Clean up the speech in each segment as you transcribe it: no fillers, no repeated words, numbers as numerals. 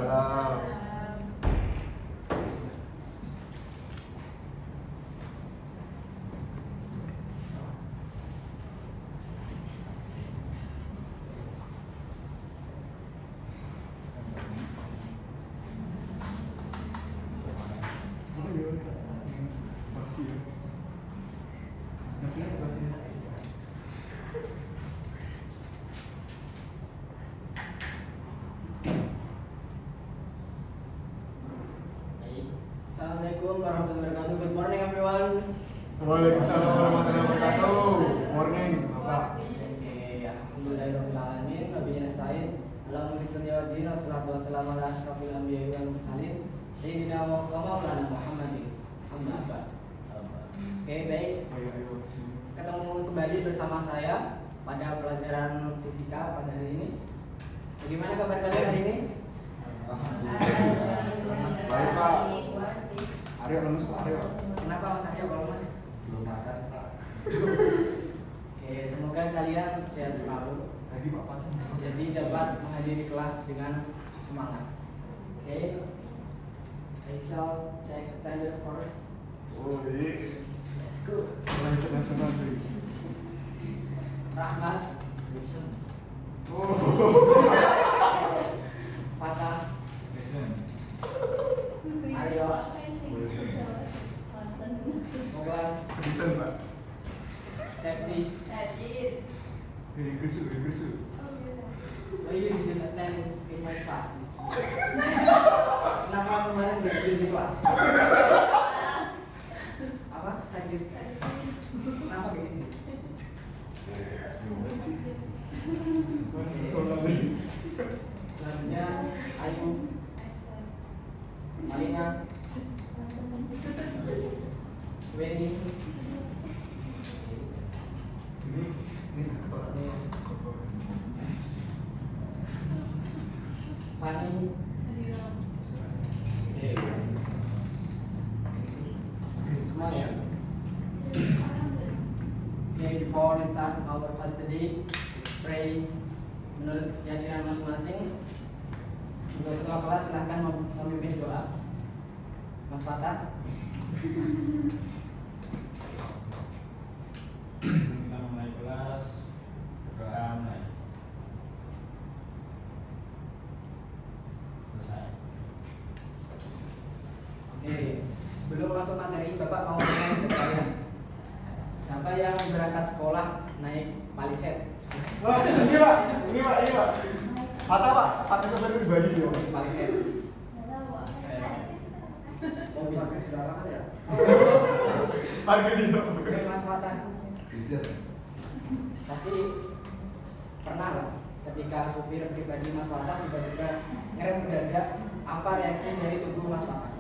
Waalaikumsalam. Oh iya, pasti ya. Nanti pasti. Assalamualaikum warahmatullahi wabarakatuh. Good morning everyone. Waalaikumsalam warahmatullahi wabarakatuh. Morning, Bapak. Oke, alhamdulillahirabbil alamin wa bihi nasta'in. Alhamdulillahirabbil alamin wassalatu wassalamu ala asyrofil anbiya'i wal mursalin sayyidina wa maulana Muhammadin. Amma ba'd. Oke, baik. Ketemu kembali bersama saya pada pelajaran fisika pada hari ini. Bagaimana kabar kalian hari ini? Baik, Pak. Aryo lemes Pak Aryo. Kenapa Mas Aryo kalau Mas? Belum makan, Pak. Oke, semoga kalian sehat selalu. Tadi Pak Fatih. Jadi dapat menghadiri kelas dengan semangat. Oke, I shall check attendance first. Oh iya. Let's go. Sekolah internasional cuy. Rahmat, Oh. Fatah, Aryo, Muglas, Bisa Pak. Septi. Gersu. Oh, you didn't attend in my class. Kenapa kemarin nggak di kelas? Apa? Sakit? Kenapa kayak gitu? Selanjutnya Ayu, Malina, Weni, Ini kotoran. Fani, semuanya. Okay, before we start our class today, pray menurut keyakinan masing-masing. Untuk ketua kelas silahkan memimpin doa. Mas Fatah. Kita mulai kelas, doa mulai. Selesai. Oke, sebelum masuk materi, Bapak mau tanya ke kalian. Siapa yang berangkat sekolah naik paliset? Wah, ini Pak. Fatah Pak, pakai sopir pribadi dia. Paliset. Oh, pakai silakan ya. Pakai dia. Oke, Mas Fatah. Pasti pernah lah ketika supir pribadi Mas Fatah tiba-tiba ngerem mendadak, apa reaksi dari tubuh Mas Fatah?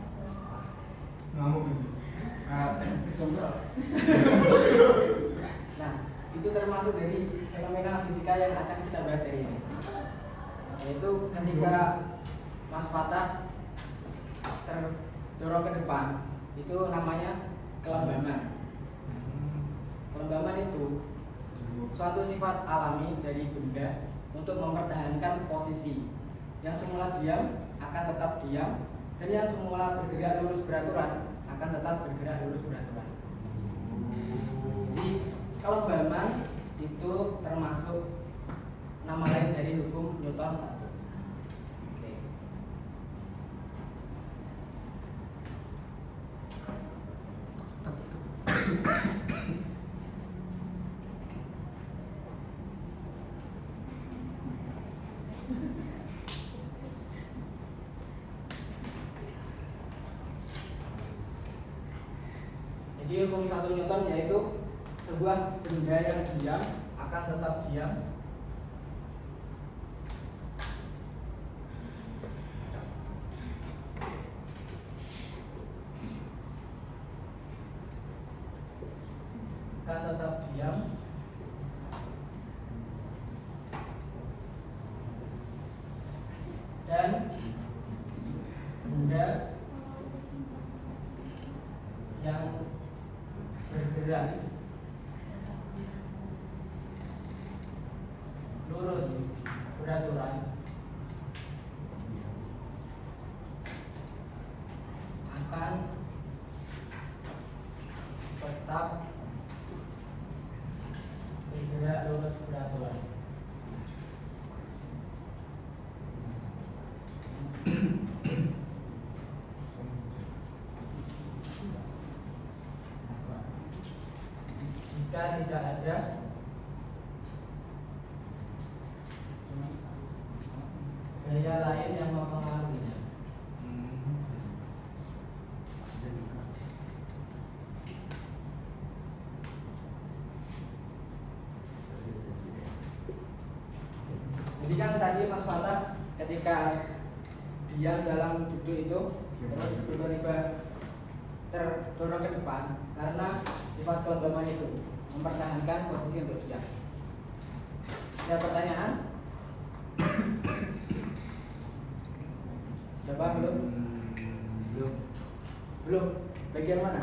Ngamuk ini. Jongkok. Nah, itu termasuk dari fenomena fisika yang akan kita bahas hari ini. Yaitu ketika Mas Fatah terdorong ke depan, itu namanya kelembaman. Kelembaman itu suatu sifat alami dari benda untuk mempertahankan posisi. Yang semula diam akan tetap diam, dan yang semula bergerak lurus beraturan akan tetap bergerak lurus beraturan. Jadi kelembaman itu termasuk nama lain dari hukum Newton 1. Oke. Jadi hukum 1 Newton yaitu sebuah benda yang diam akan tetap diam. Akan tetap diam. Dan benda yang bergerak Jika tidak ada gaya lain yang mempengaruhinya. Jadi kan tadi Mas Fata ketika diam dalam duduk itu terus tiba-tiba terdorong ke depan karena sifat kelombaman itu mempertahankan posisi untuk diam. Ada pertanyaan? Coba belum? Belum. Bagian mana?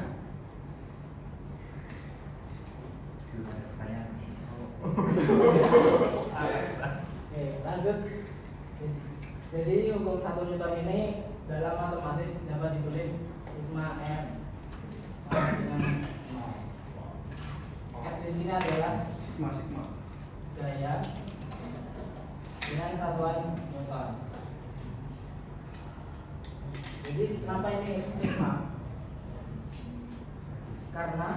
Oke, lanjut. Jadi hukum 1 Newton ini dalam matematis dapat ditulis sigma m sama dengan 0. F di sini adalah Sigma. gaya dengan satuan Newton. Jadi kenapa ini sigma? Karena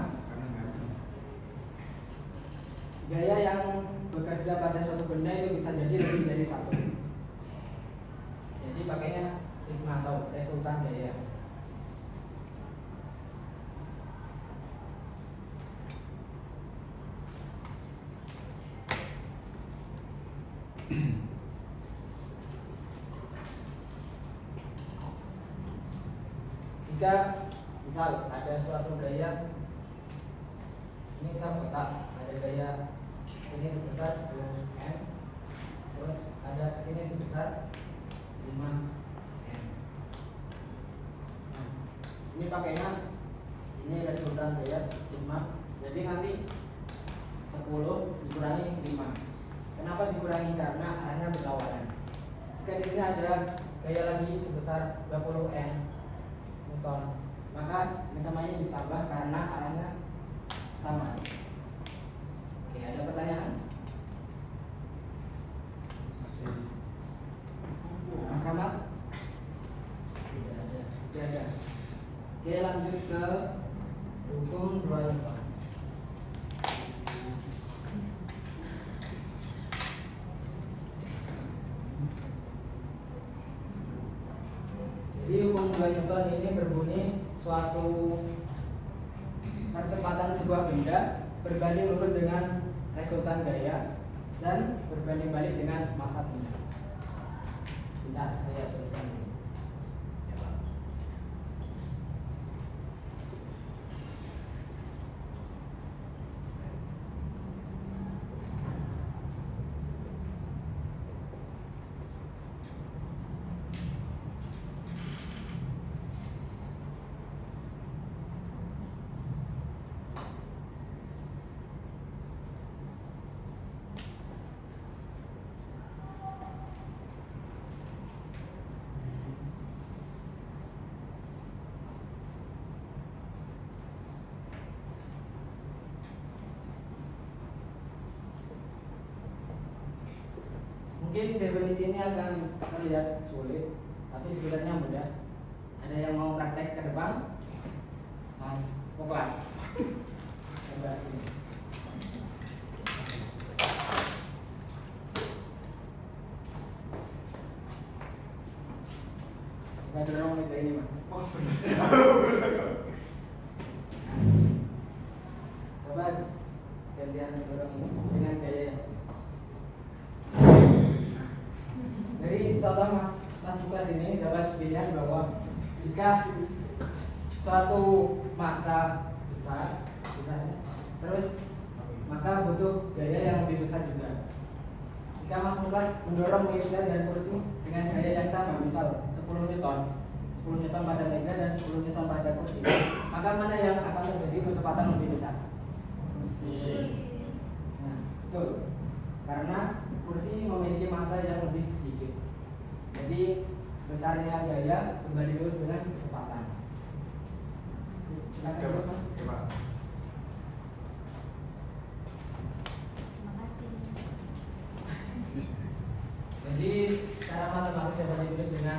gaya yang bekerja pada suatu benda itu bisa jadi lebih dari satu. Jadi pakainya sigma atau resultan gaya. Jika misal ada suatu gaya, ini kita kotak, ada gaya sini sebesar 10 m, terus ada kesini sebesar 5 m. Nah, ini pakainya ini resultan gaya sigma. Jadi nanti 10 dikurangi 5. Kenapa dikurangi? Karena arahnya berlawanan. Jika di sini ada gaya lagi sebesar 20 n Newton, maka yang sama ini ditambah karena arahnya sama. Oke, ada pertanyaan? Mas Kamal? Tidak ada. Oke, lanjut ke hukum 2 Newton. Jadi hukum 2 Newton ini berbunyi suatu percepatan sebuah benda berbanding lurus dengan resultan gaya dan berbanding balik dengan massa benda. Bentar, saya teruskan dulu. Mungkin definisi ini akan terlihat sulit, tapi sebenarnya mudah. Ada yang mau praktek ke depan? Mas Poklas, coba sini. Nggak dorong meja ini, Mas. Coba gantian dorong ini dengan gaya yang dari contoh Mas Lukas ini dapat dilihat bahwa jika suatu massa besar, terus maka butuh gaya yang lebih besar juga. Jika Mas Lukas mendorong meja dan kursi dengan gaya yang sama, misal 10 Newton pada meja dan 10 Newton pada kursi, maka mana yang akan terjadi kecepatan lebih besar? Nah, betul. Karena kursi memiliki massa yang lebih sedikit. Jadi besarnya gaya berbanding lurus dengan kecepatan. Silakan dulu, Mas. Jadi secara matematis dapat ditulis dengan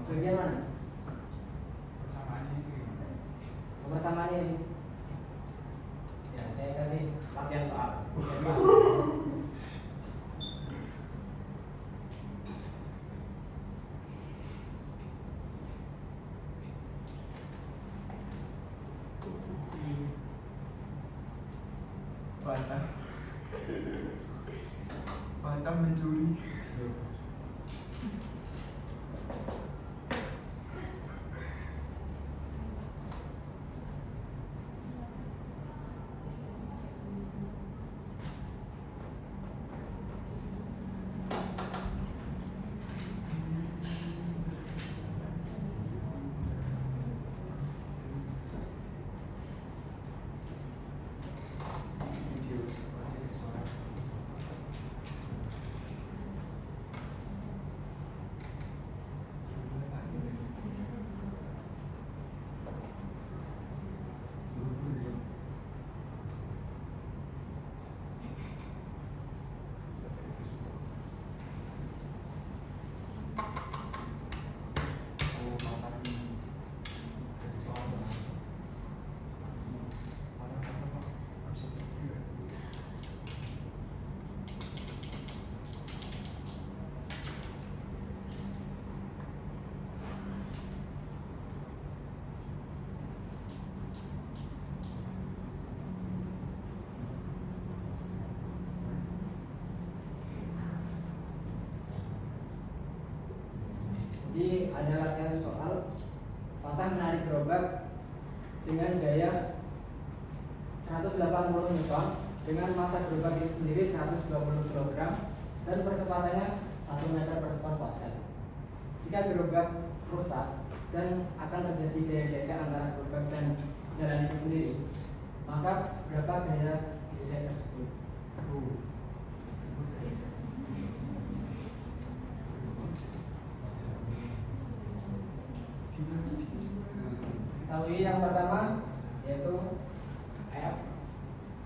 Bagian mana? Persamaannya itu gimana? Persamaan ini. Ya, saya kasih latihan soal. Batam mencuri. Jadi ada latihan soal Fatah menarik gerobak dengan gaya 180 Newton dengan massa gerobak itu sendiri 120 kg dan percepatannya 1 meter per sekon kuadrat. Jika gerobak rusak dan akan terjadi gaya geser antara gerobak dan jalan itu sendiri, maka berapa gaya geser tersebut? Ketahui yang pertama yaitu F,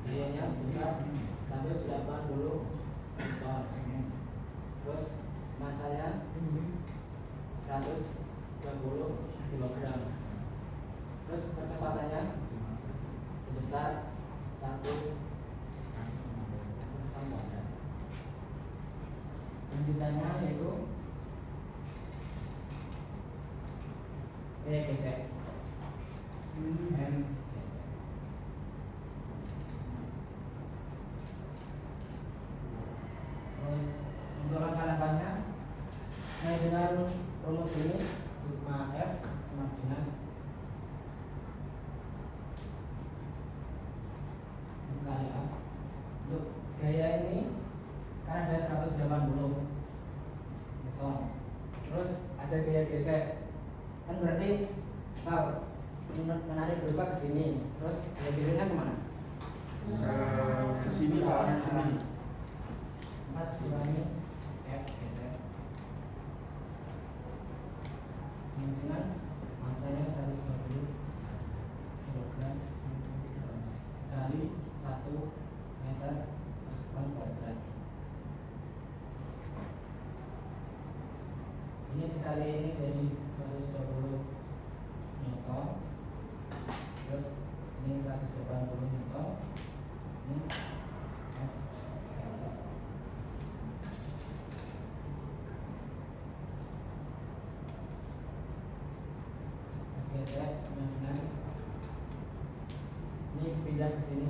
gayanya sebesar 180 Newton, terus masanya 120 kg, terus percepatannya sebesar 1 sekon kuadrat. Yang ditanya yaitu gaya geser M geser. Terus untuk langkah-langkahnya, dengan rumus ini sigma F sama dengan kali A. Untuk gaya ini kan ada 180 Newton. Terus ada gaya geser, kan berarti kalau menarik gerobak ke sini, terus gaya gesernya kemana? Ke sini Pak, ke sini. 4 kurangi F geser dengan masanya 120 kg kali 1 meter per sekon kuadrat. Ini dikali ini dari 120 Newton, terus ini 180 Newton, ini F geser. Geser sama dengan ini pindah ke sini,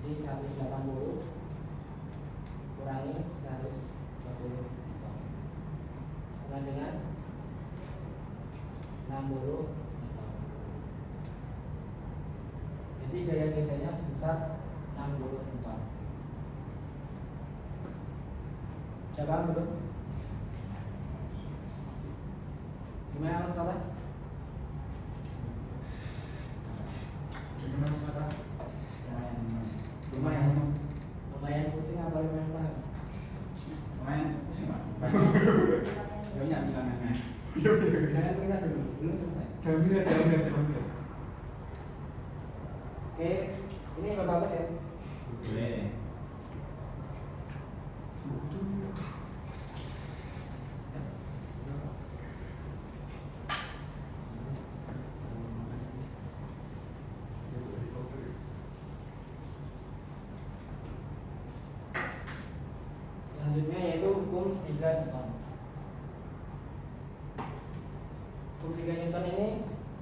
jadi 180 kurangi 120 Newton sama dengan 60 Newton. Jadi gaya gesernya sebesar 60 Newton. Sudah paham belum? Gimana Mas Fatah? Gimana Mas Fatah? Lumayan pusing apa lumayan paham? Lumayan pusing Pak. Banyak bilangannya. Jangan periksa dulu, belum selesai. Jamnya. Oke, ini bagus ya. Boleh. hukum 3 Newton. Hukum 3 Newton ini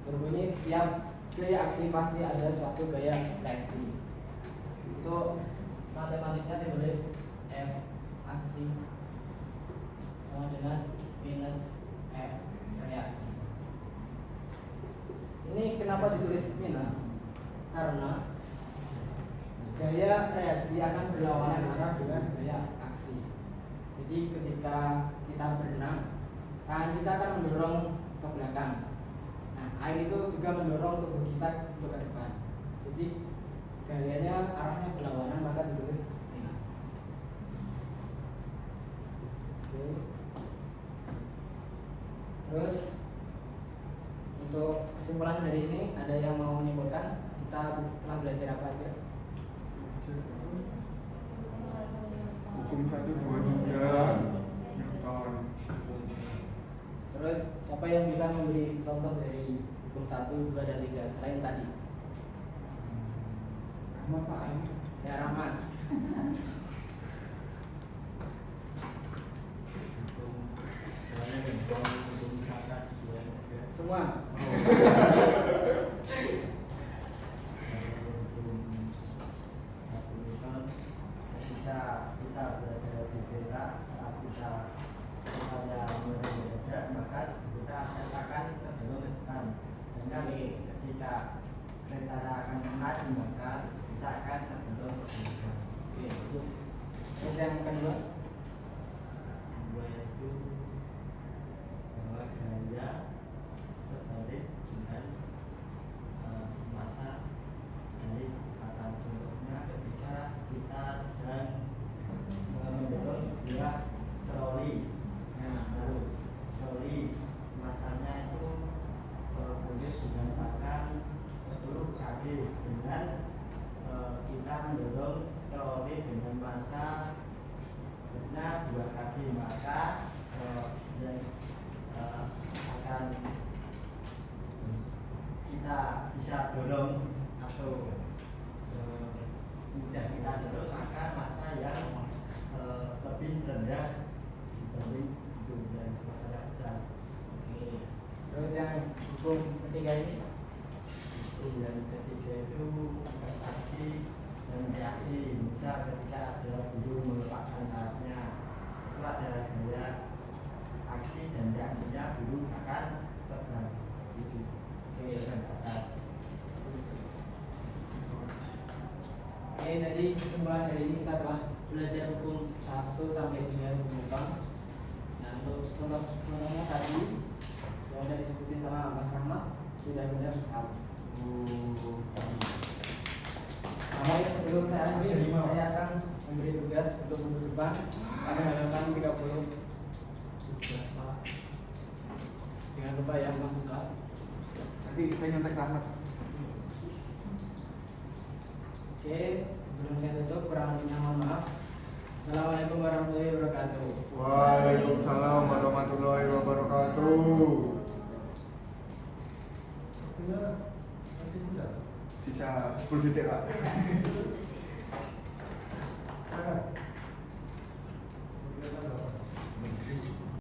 berbunyi setiap gaya aksi pasti ada suatu gaya reaksi. Untuk matematisnya ditulis F aksi sama dengan minus F reaksi. Ini kenapa ditulis minus? Karena gaya reaksi akan berlawanan arah dengan gaya aksi. Jadi ketika kita berenang, tangan kita akan mendorong ke belakang. Nah, air itu juga mendorong tubuh kita untuk ke depan. Jadi gayanya arahnya berlawanan, maka ditulis minus. Oke. Terus untuk kesimpulan hari ini, ada yang mau menyimpulkan kita telah belajar apa aja? Hukum 1, 2, 3 Newton. Terus siapa yang bisa memberi contoh dari hukum 1, 2, dan 3 selain tadi? Rahmat Pak. Ya, Rahmat. Semua. Ketika kita berada di kereta, saat kita misalnya mendadak, maka kita akan terdorong ke depan. Dan ketika kereta akan maju, maka kita akan terdorong ke belakang. Oke, terus yang kedua? Dua itu bahwa gaya sebalik dengan massa dari kecepatan. Contohnya ketika kita sedang mendorong sebuah troli, terus troli massanya itu boleh dikatakan 10 kg dengan kita mendorong troli dengan massa beratnya 2 kg, maka yang akan kita bisa dorong atau mudah kita dorong, maka massa yang lebih rendah dibanding itu dan massa yang besar. Oke. Terus yang hukum ketiga ini? Yang ketiga itu aksi dan reaksi. Misal ketika ada burung melepaskan sayapnya, itu ada gaya aksi dan reaksinya, burung akan terbang gitu. Oke, ke atas. Oke, jadi kesimpulan hari ini kita telah belajar hukum 1 sampai 3 hukum Newton. Nah, untuk contohnya tadi yang sudah disebutin sama Mas Rahmat sudah benar sekali. Nah, sebelum saya akhiri, saya akan memberi tugas untuk minggu depan pada halaman 30. Jangan lupa ya masuk kelas. Nanti saya nyontek Rahmat. Oke, sebelum saya tutup, kurang lebihnya mohon maaf. Assalamualaikum warahmatullahi wabarakatuh. Waalaikumsalam warahmatullahi wabarakatuh. Sisa 10 detik Pak.